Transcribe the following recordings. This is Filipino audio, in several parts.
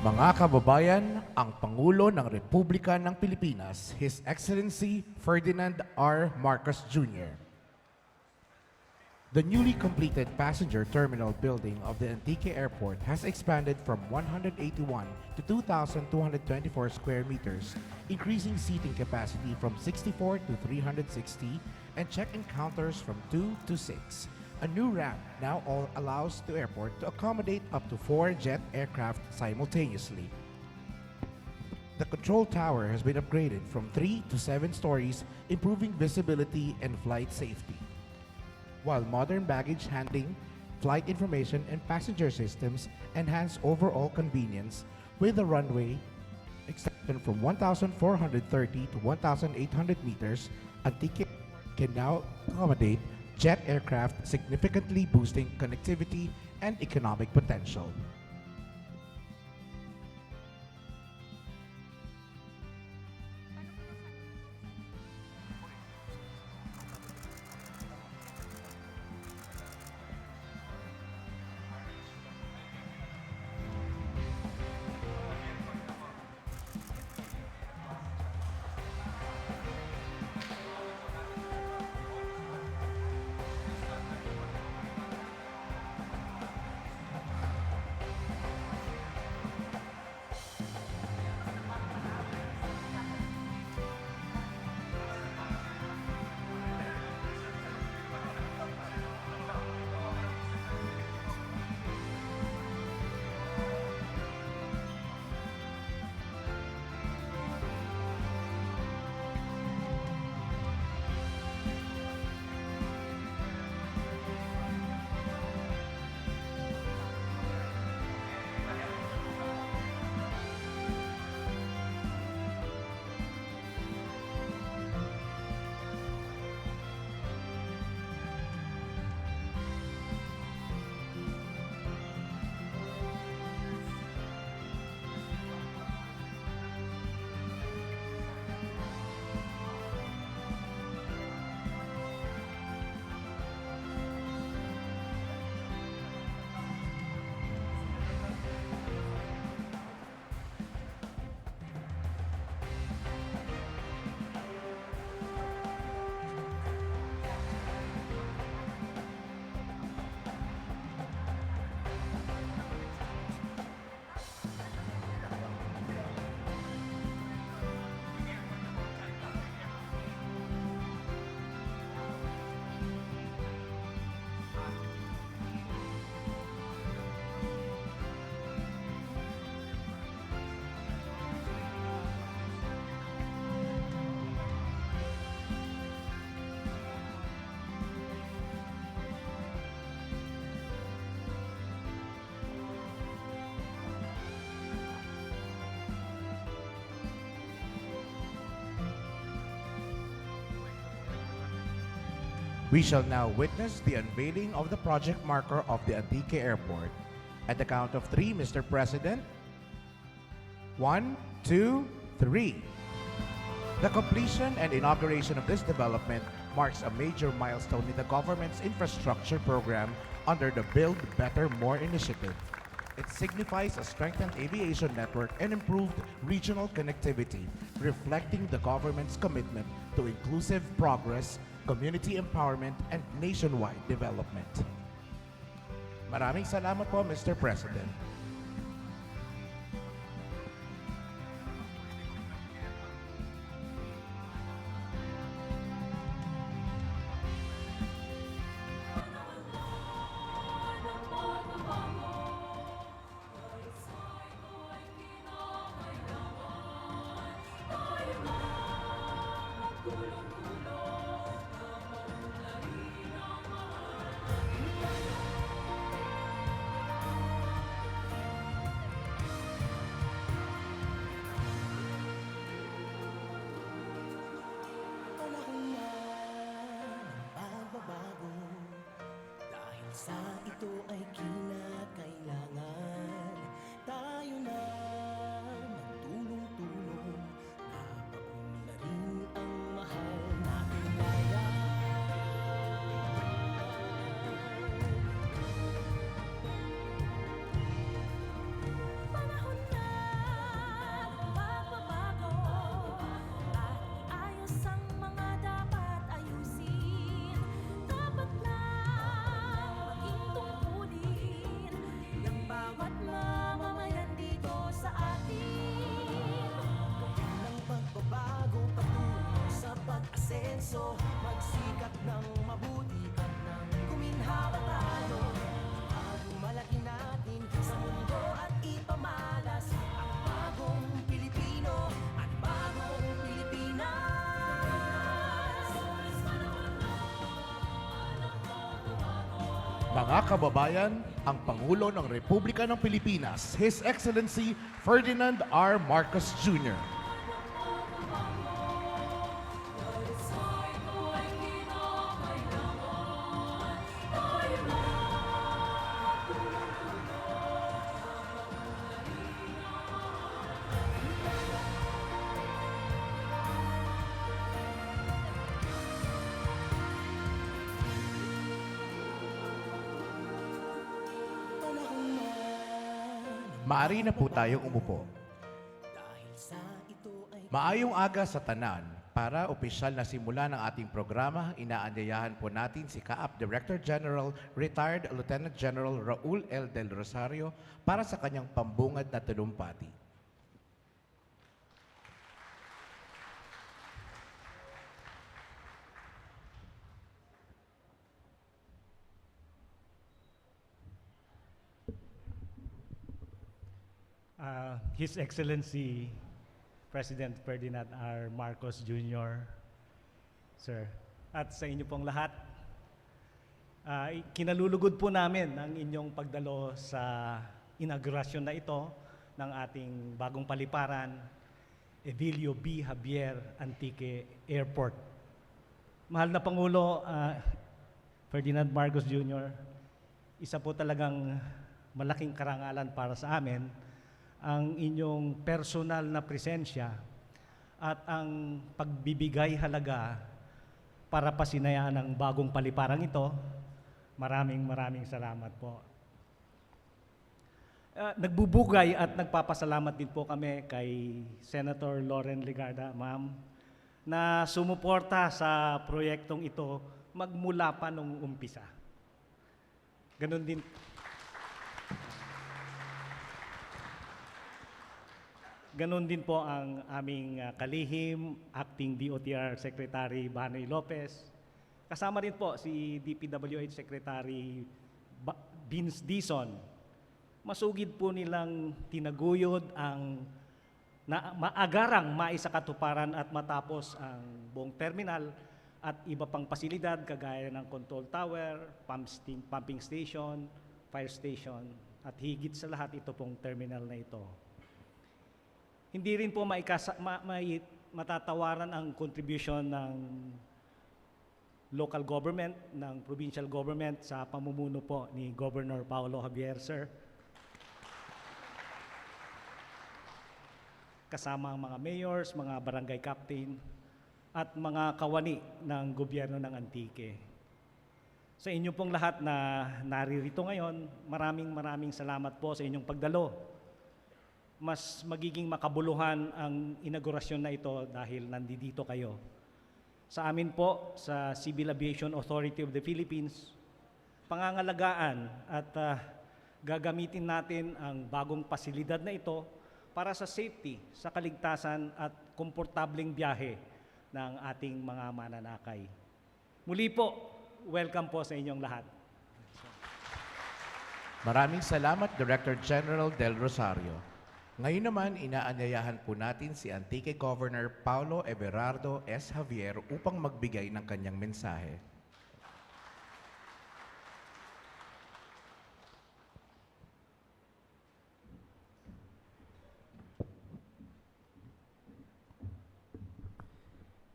Mga kababayan, ang Pangulo ng Republika ng Pilipinas, His Excellency Ferdinand R. Marcos Jr. The newly completed passenger terminal building of the Antique Airport has expanded from 181 to 2,224 square meters, increasing seating capacity from 64 to 360 and check-in counters from 2 to 6. A new ramp now allows the airport to accommodate up to 4 jet aircraft simultaneously. The control tower has been upgraded from 3 to 7 stories, improving visibility and flight safety. While modern baggage handling, flight information, and passenger systems enhance overall convenience, with the runway extension from 1,430 to 1,800 meters, Antique can now accommodate jet aircraft, significantly boosting connectivity and economic potential. We shall now witness the unveiling of the project marker of the Antique Airport. At the count of 3, Mr. President. 1, 2, 3. The completion and inauguration of this development marks a major milestone in the government's infrastructure program under the Build Better More initiative. It signifies a strengthened aviation network and improved regional connectivity, reflecting the government's commitment to inclusive progress, community empowerment, and nationwide development. Maraming salamat po, Mr. President. Sa ito ay kinakailangan tayo na magtulong-tulong, napaunlarin ang mahal nating bayan. Panahon na Mga kababayan, ang Pangulo ng Republika ng Pilipinas, His Excellency Ferdinand R. Marcos Jr. panahon na Maari na po tayong umupo. dahil sa ito ay Maayong aga sa tanan. Para opisyal na simula ng ating programa, inaanyayahan po natin si CAAP Director General, Retired Lieutenant General Raul L. Del Rosario para sa kanyang pambungad na talumpati. His Excellency President Ferdinand R. Marcos Jr., Sir, at sa inyo pong lahat, kinalulugod po namin ang inyong pagdalo sa inaugurasyon na ito ng ating bagong paliparan, Evilio B. Javier Antique Airport. Mahal na Pangulo, Ferdinand Marcos Jr., isa po talagang malaking karangalan para sa amin ang inyong personal na presensya at ang pagbibigay halaga para pasinayaan ang bagong paliparang ito. Maraming salamat po. Nagbubugay at nagpapasalamat din po kami kay Senator Loren Legarda, ma'am, na sumuporta sa proyektong ito magmula pa nung umpisa. Ganon din Ganon din po ang aming kalihim, Acting DOTR Secretary Banoy Lopez. Kasama rin po si DPWH Secretary Vince Dizon. Masugid po nilang tinaguyod ang maagarang maisakatuparan at matapos ang buong terminal at iba pang pasilidad kagaya ng control tower, pumping station, fire station, at higit sa lahat ito pong terminal na ito. Hindi rin po matatawaran ang contribution ng local government, ng provincial government sa pamumuno po ni Governor Paulo Javier, sir. Kasama ang mga mayors, mga barangay captain, at mga kawani ng gobyerno ng Antique. Sa inyo pong lahat na naririto ngayon, maraming salamat po sa inyong pagdalo. Mas magiging makabuluhan ang inaugurasyon na ito dahil nandito kayo. Sa amin po, sa Civil Aviation Authority of the Philippines, pangangalagaan at gagamitin natin ang bagong pasilidad na ito para sa safety, sa kaligtasan at komportableng biyahe ng ating mga mananakay. Muli po, welcome po sa inyong lahat. Maraming salamat, Director General Del Rosario. Ngayon naman, inaanyayahan po natin si Antique Governor Paulo Everardo S. Javier upang magbigay ng kanyang mensahe.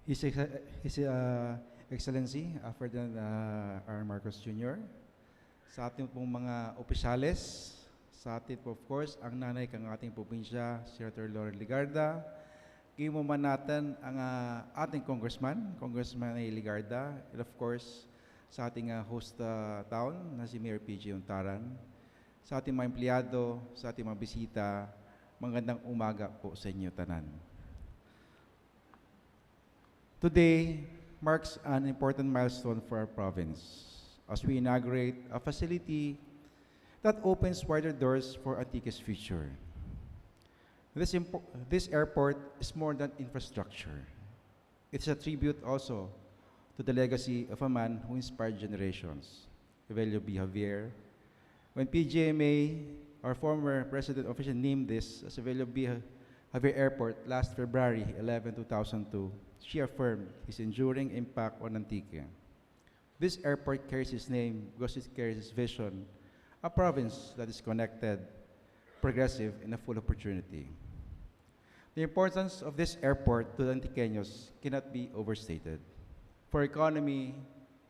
His Excellency Ferdinand R. Marcos Jr., sa ating pong mga opisyales, sa atin po, of course, ang nanay kang ating probinsya, Senator Loren Legarda. Kimuman natin ang ating Congressman A. Legarda, and of course, sa ating host town na si Mayor PG Untaran, sa ating mga empleyado, sa ating mga bisita, magandang umaga po sa inyo tanan. Today marks an important milestone for our province as we inaugurate a facility that opens wider doors for Antique's future. This airport is more than infrastructure. It's a tribute also to the legacy of a man who inspired generations, Evelio B. Javier. When PGMA, our former president, officially named this as Evelio B. Javier Airport last February 11, 2002, she affirmed his enduring impact on Antique. This airport carries its name because it carries its vision, a province that is connected, progressive, and a full opportunity. The importance of this airport to the Antiqueños cannot be overstated. For economy,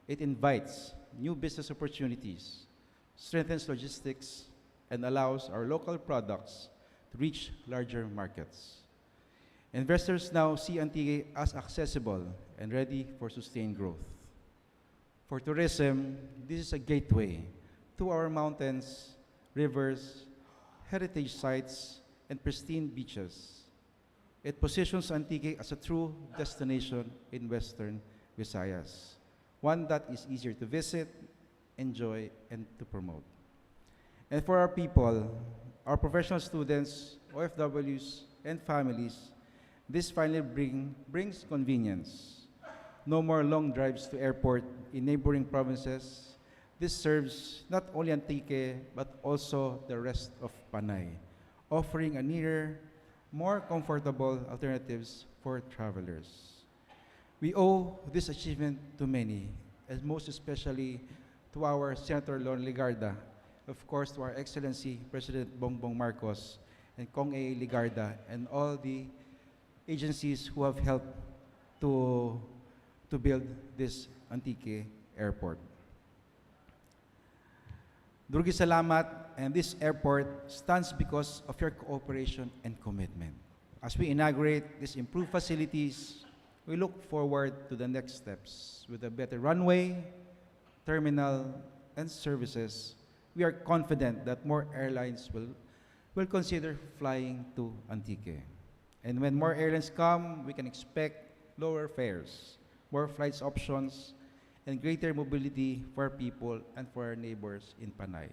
it invites new business opportunities, strengthens logistics, and allows our local products to reach larger markets. Investors now see Antique as accessible and ready for sustained growth. For tourism, this is a gateway to our mountains, rivers, heritage sites, and pristine beaches. It positions Antique as a true destination in Western Visayas, one that is easier to visit, enjoy, and to promote. And for our people, our professional students, OFWs, and families, this finally brings convenience. No more long drives to airport in neighboring provinces. This serves not only Antique, but also the rest of Panay, offering a nearer, more comfortable alternatives for travelers. We owe this achievement to many, and most especially to our Senator Lon Ligarda, of course to our Excellency President Bongbong Marcos, and Kong A. Ligarda, and all the agencies who have helped to build this Antique Airport. Dugi salamat, and this airport stands because of your cooperation and commitment. As we inaugurate these improved facilities, we look forward to the next steps. With a better runway, terminal, and services, we are confident that more airlines will consider flying to Antique. And when more airlines come, we can expect lower fares, more flights options, and greater mobility for our people and for our neighbors in Panay.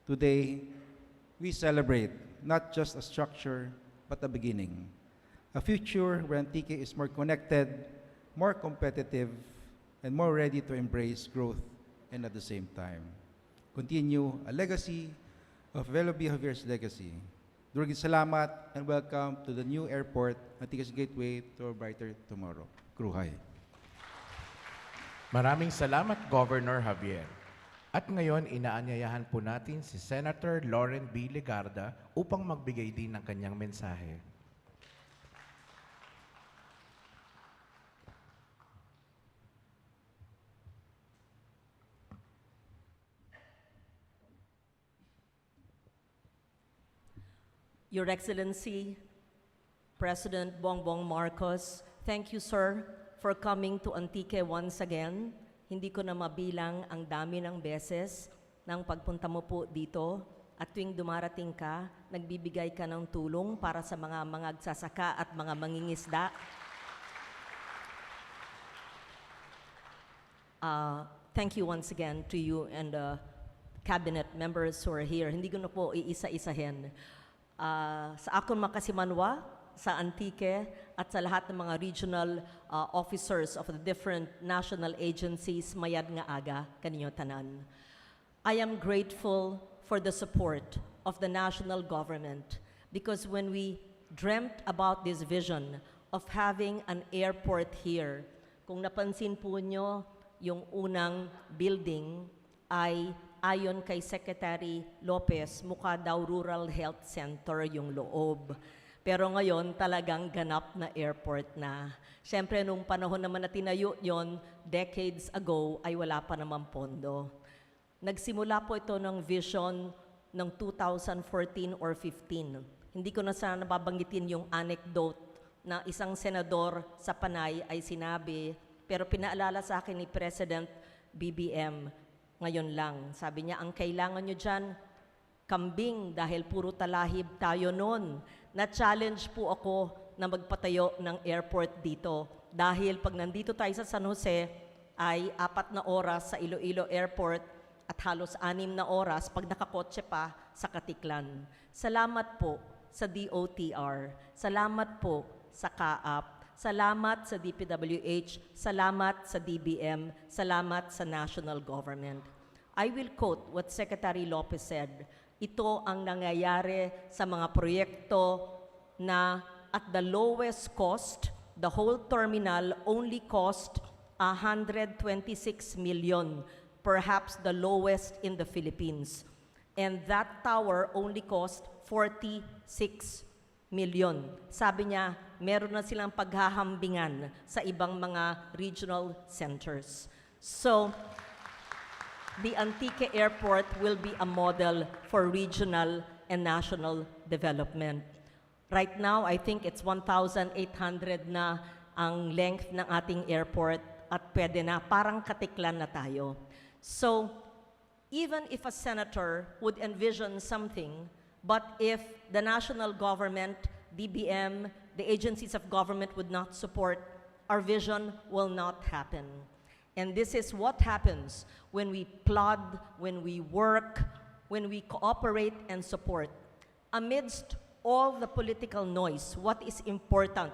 Today, we celebrate not just a structure, but a beginning. A future where Antique is more connected, more competitive, and more ready to embrace growth and at the same time continue a legacy of Velo Javier's legacy. Durgi salamat and welcome to the new airport, Antique's gateway to a brighter tomorrow. Kruhay. Maraming salamat, Governor Javier. At ngayon, inaanyayahan po natin si Senator Lauren B. Ligarda upang magbigay din ng kanyang mensahe. Your Excellency, President Bongbong Marcos, thank you, sir, for coming to Antique once again. Hindi ko na mabilang ang dami ng beses ng pagpunta mo po dito at tuwing dumarating ka, nagbibigay ka ng tulong para sa mga magsasaka at mga mangingisda. Thank you once again to you and cabinet members who are here. Hindi ko na po iisa-isahin. Sa akong makasimanwa, sa Antique, at sa lahat ng mga regional officers of the different national agencies, mayad nga aga, kaninyo tanan. I am grateful for the support of the national government because when we dreamt about this vision of having an airport here, kung napansin po nyo, yung unang building ay ayon kay Secretary Lopez, mukha daw Rural Health Center yung loob. Pero ngayon, talagang ganap na airport na. Siyempre, nung panahon naman na tinayo yon decades ago, ay wala pa naman pondo. Nagsimula po ito ng vision ng 2014 or 15. Hindi ko na sana nababanggitin yung anecdote na isang senador sa Panay ay sinabi, pero pinaalala sa akin ni President BBM, ngayon lang. Sabi niya, ang kailangan nyo dyan, kambing, dahil puro talahib tayo noon. Na-challenge po ako na magpatayo ng airport dito. Dahil pag nandito tayo sa San Jose, ay 4 na oras sa Iloilo Airport at halos 6 na oras pag nakakotse pa sa Katiklan. Salamat po sa DOTR. Salamat po sa CAAP. Salamat sa DPWH, salamat sa DBM, salamat sa national government. I will quote what Secretary Lopez said. Ito ang nangyayari sa mga proyekto na at the lowest cost, the whole terminal only cost 126 million, perhaps the lowest in the Philippines. And that tower only cost 46 million. Sabi niya, meron na silang paghahambingan sa ibang mga regional centers. So, the Antique Airport will be a model for regional and national development. Right now, I think it's 1,800 na ang length ng ating airport at pwede na, parang katiklan na tayo. So, even if a senator would envision something, but if the national government, DBM, the agencies of government would not support, our vision will not happen. And this is what happens when we plod, when we work, when we cooperate and support. Amidst all the political noise, what is important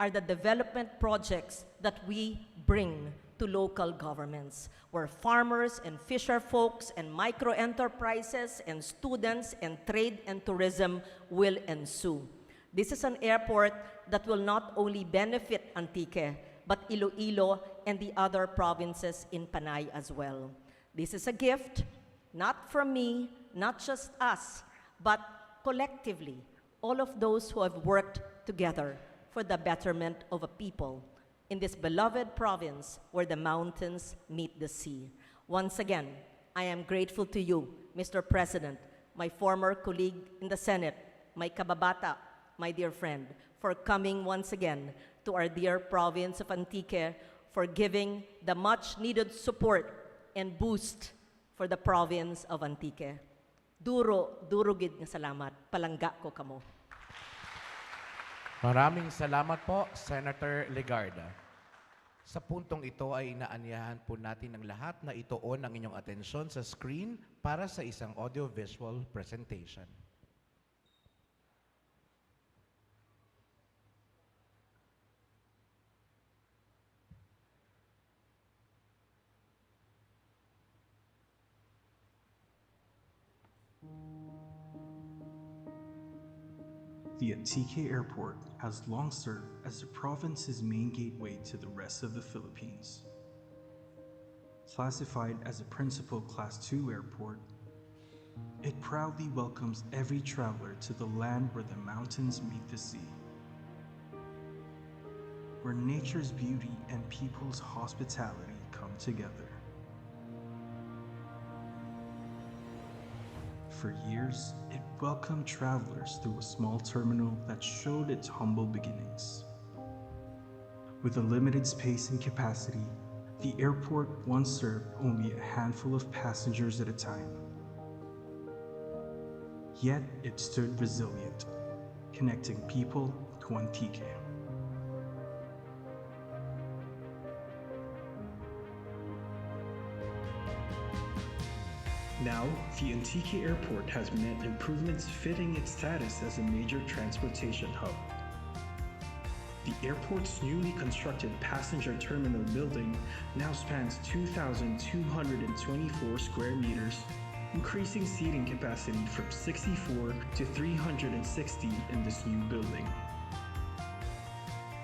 are the development projects that we bring to local governments, where farmers and fisher folks and micro-enterprises and students and trade and tourism will ensue. This is an airport that will not only benefit Antique, but Iloilo and the other provinces in Panay as well. This is a gift, not from me, not just us, but collectively, all of those who have worked together for the betterment of a people in this beloved province where the mountains meet the sea. Once again, I am grateful to you, Mr. President, my former colleague in the Senate, my kababata, my dear friend, for coming once again to our dear province of Antique, for giving the much-needed support and boost for the province of Antique. Duro gid nga salamat, palangga ko kamo. Maraming salamat po, Senator Legarda. Sa puntong ito ay inaanyahan po natin ang lahat na ituon ang inyong atensyon sa screen para sa isang audio-visual presentation. The Antique Airport has long served as the province's main gateway to the rest of the Philippines. Classified as a Principal Class II airport, it proudly welcomes every traveler to the land where the mountains meet the sea, where nature's beauty and people's hospitality come together. For years, it welcomed travelers through a small terminal that showed its humble beginnings. With a limited space and capacity, the airport once served only a handful of passengers at a time. Yet it stood resilient, connecting people to Antique. Now, the Antique Airport has met improvements fitting its status as a major transportation hub. The airport's newly constructed passenger terminal building now spans 2,224 square meters, increasing seating capacity from 64 to 360 in this new building.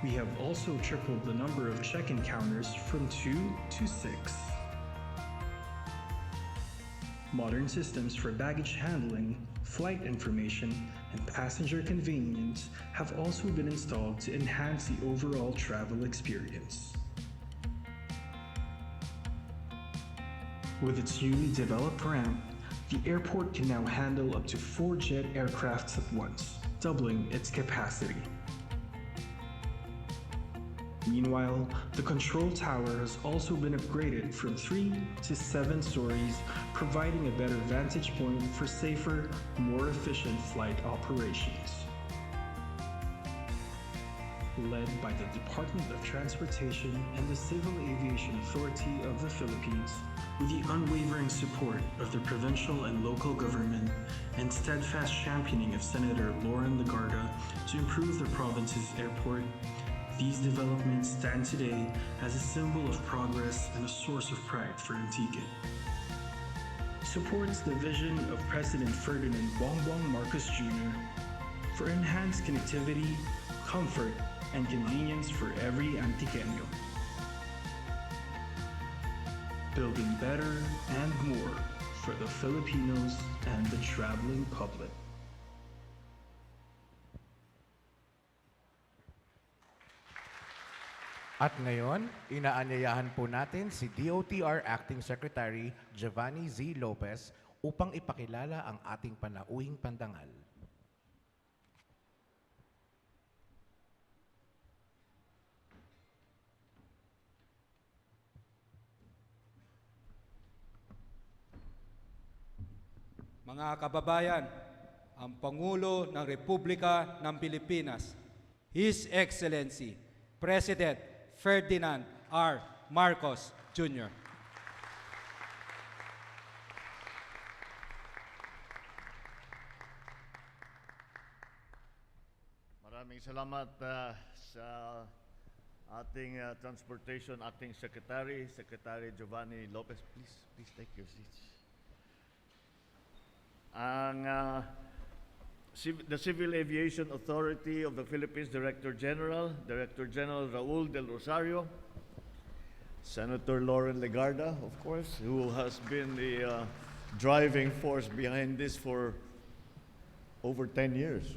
We have also tripled the number of check-in counters from 2 to 6. Modern systems for baggage handling, flight information, and passenger convenience have also been installed to enhance the overall travel experience. With its newly developed ramp, the airport can now handle up to 4 jet aircrafts at once, doubling its capacity. Meanwhile, the control tower has also been upgraded from 3 to 7 stories, providing a better vantage point for safer, more efficient flight operations. Led by the Department of Transportation and the Civil Aviation Authority of the Philippines, with the unwavering support of the provincial and local government and steadfast championing of Senator Loren Legarda to improve the province's airport, these developments stand today as a symbol of progress and a source of pride for Antique. Supports the vision of President Ferdinand Bongbong Marcos Jr. for enhanced connectivity, comfort, and convenience for every Antiqueño. building better and more for the Filipinos and the traveling public. At ngayon, inaanyayahan po natin si DOTR Acting Secretary Giovanni Z. Lopez upang ipakilala ang ating panauhing pandangal. Mga kababayan, ang Pangulo ng Republika ng Pilipinas, His Excellency, President Ferdinand R. Marcos Jr. Maraming salamat sa ating Transportation Acting Secretary, Secretary Giovanni Lopez. Please take your seats. The Civil Aviation Authority of the Philippines Director General Raul Del Rosario, Senator Lauren Legarda, of course, who has been the driving force behind this for over 10 years.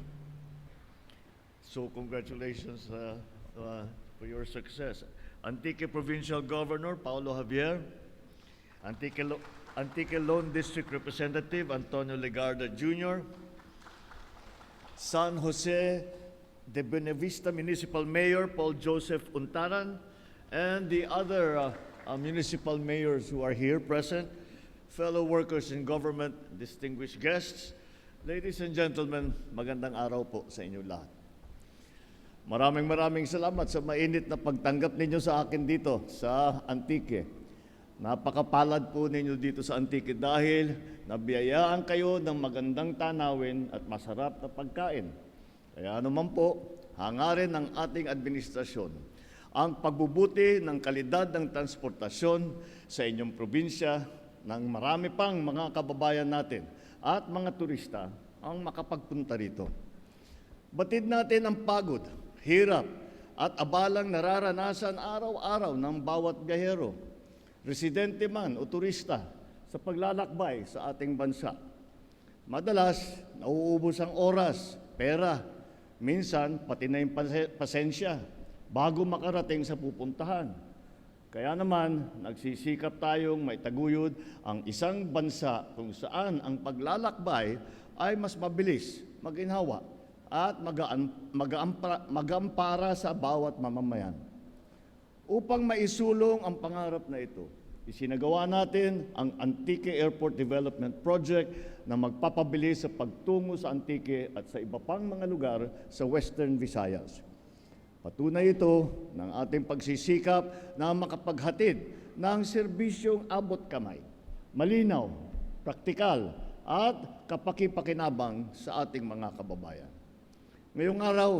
So congratulations for your success. Antique Provincial Governor Paulo Javier, Antique Lone District Representative Antonio Legarda Jr., San Jose de Buenavista Municipal Mayor Paul Joseph Untaran, and the other municipal mayors who are here present, fellow workers in government, distinguished guests, ladies and gentlemen, magandang araw po sa inyo lahat. Maraming salamat sa mainit na pagtanggap ninyo sa akin dito sa Antique. Napakapalad po ninyo dito sa Antique dahil nabiyayaan kayo ng magandang tanawin at masarap na pagkain. Kaya naman po, hangarin ng ating administrasyon ang pagbubuti ng kalidad ng transportasyon sa inyong probinsya ng marami pang mga kababayan natin at mga turista ang makapagpunta rito. Batid natin ang pagod, hirap at abalang nararanasan araw-araw ng bawat biyahero, residente man o turista sa paglalakbay sa ating bansa. Madalas, nauubos ang oras, pera, minsan pati na yung pasensya bago makarating sa pupuntahan. Kaya naman, nagsisikap tayong maitaguyod ang isang bansa kung saan ang paglalakbay ay mas mabilis, maginhawa, at magampara sa bawat mamamayan. Upang maisulong ang pangarap na ito, isinagawa natin ang Antique Airport Development Project na magpapabilis sa pagtungo sa Antique at sa iba pang mga lugar sa Western Visayas. Patunay ito ng ating pagsisikap na makapaghatid ng serbisyong abot kamay, malinaw, praktikal at kapaki-pakinabang sa ating mga kababayan. Ngayong araw,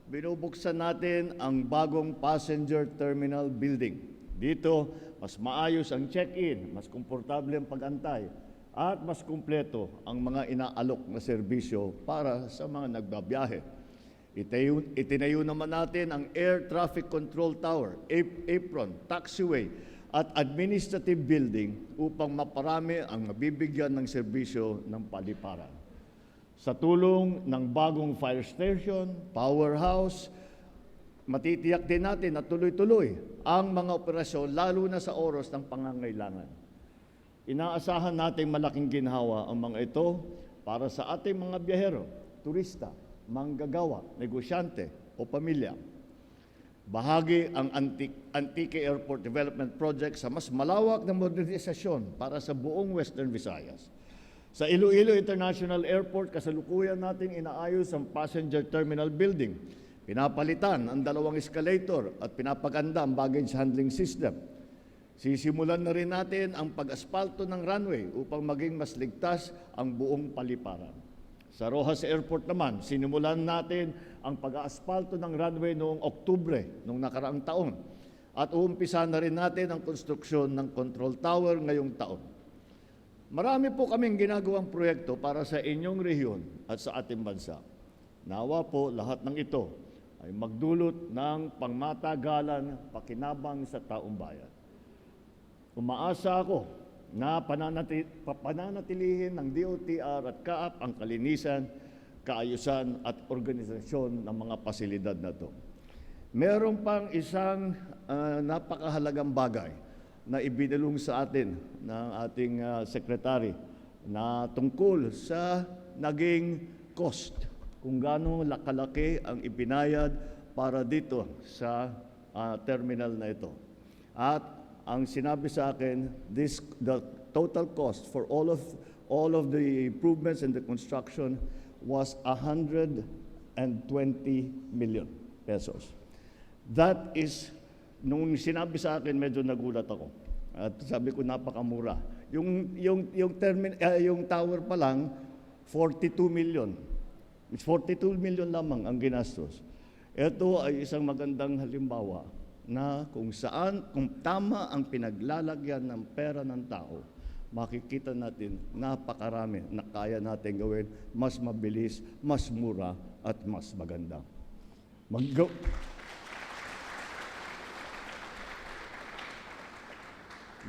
binubuksan natin ang bagong passenger terminal building. Dito, mas maayos ang check-in, mas komportable ang pag-antay, at mas kumpleto ang mga inaalok na serbisyo para sa mga nagbabiyahe. Itinayo naman natin ang Air Traffic Control Tower, apron, taxiway, at administrative building upang maparami ang mabibigyan ng serbisyo ng paliparan. Sa tulong ng bagong fire station, powerhouse, matitiyak din natin na tuloy-tuloy ang mga operasyon lalo na sa oras ng pangangailangan. Inaasahan nating malaking ginhawa ang mga ito para sa ating mga biyahero, turista, manggagawa, negosyante o pamilya. Bahagi ang Antique Airport Development Project sa mas malawak na modernisasyon para sa buong Western Visayas. Sa Iloilo International Airport, kasalukuyan nating inaayos ang passenger terminal building. Pinapalitan ang 2 escalator at pinapaganda ang baggage handling system. Sisimulan na rin natin ang pag-aspalto ng runway upang maging mas ligtas ang buong paliparan. Sa Roxas Airport naman, sinimulan natin ang pag-aasfalto ng runway noong Oktubre noong nakaraang taon. At uumpisa na rin natin ang konstruksyon ng control tower ngayong taon. Marami po kaming ginagawang proyekto para sa inyong rehiyon at sa ating bansa. Nawa po lahat ng ito ay magdulot ng pangmatagalan, pakinabang sa taong bayan. Umaasa ako na pananatilihin ng DOTR at CAAP ang kalinisan, kaayusan at organisasyon ng mga pasilidad na ito. Meron pang isang napakahalagang bagay na ibinalong sa atin ng ating secretary na tungkol sa naging cost, kung gaano kalaki ang ibinayad para dito sa terminal na ito. At ang sinabi sa akin, the total cost for all of the improvements and the construction was 120 million pesos. That is, nung sinabi sa akin, medyo nagulat ako. At sabi ko, napakamura. Yung tower pa lang, 42 million. 42 million lamang ang ginastos. Ito ay isang magandang halimbawa na kung tama ang pinaglalagyan ng pera ng tao, makikita natin napakarami na kaya natin gawin mas mabilis, mas mura at mas maganda.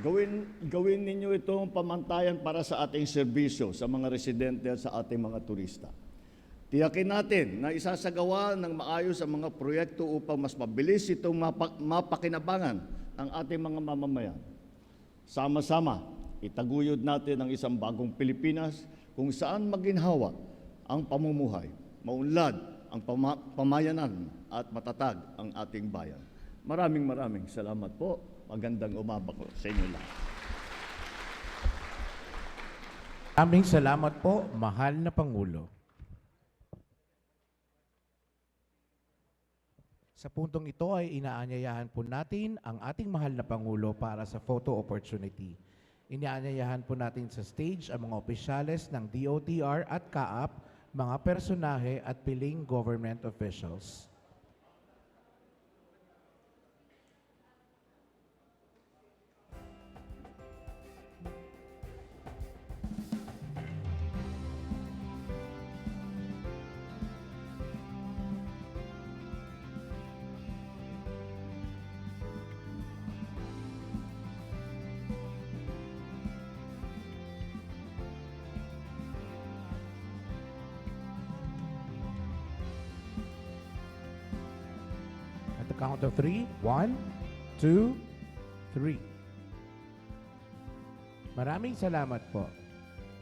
Gawin ninyo itong pamantayan para sa ating serbisyo sa mga residente at sa ating mga turista. Tiyakin natin na isasagawa ng maayos ang mga proyekto upang mas mabilis itong mapakinabangan ang ating mga mamamayan. Sama-sama, itaguyod natin ang isang bagong Pilipinas kung saan maginhawa ang pamumuhay, maunlad ang pamayanan at matatag ang ating bayan. Maraming salamat po. Magandang umaga po sa inyo lahat. Maraming salamat po, mahal na Pangulo. Sa puntong ito ay inaanyayahan po natin ang ating mahal na Pangulo para sa photo opportunity. Inaanyayahan po natin sa stage ang mga opisyales ng DOTR at CAAP, mga personahe at piling government officials. At the count of 3, 1, 2, 3. Maraming salamat po.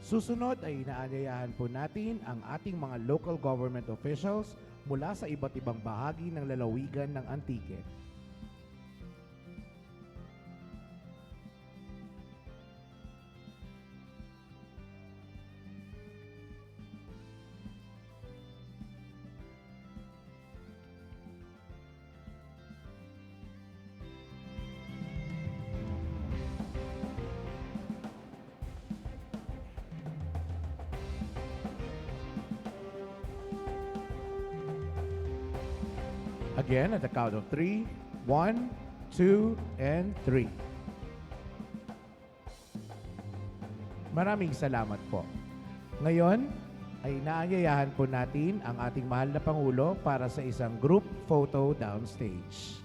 Susunod ay inaanyayahan po natin ang ating mga local government officials mula sa iba't ibang bahagi ng lalawigan ng Antique. Again, at the count of 3, 1, 2, and 3. Maraming salamat po. Ngayon, ay inaanyayahan po natin ang ating mahal na Pangulo para sa isang group photo downstage.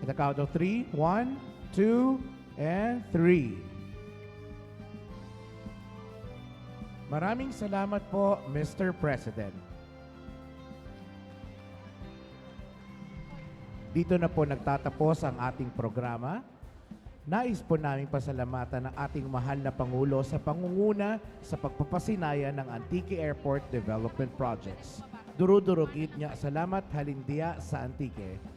At the count of 3, 1, 2, and 3. Maraming salamat po, Mr. President. Dito na po nagtatapos ang ating programa. Nais po namin pasalamatan ng ating mahal na Pangulo sa pangunguna sa pagpapasinaya ng Antique Airport Development Projects. Durudurugit niya salamat halindiya sa Antique.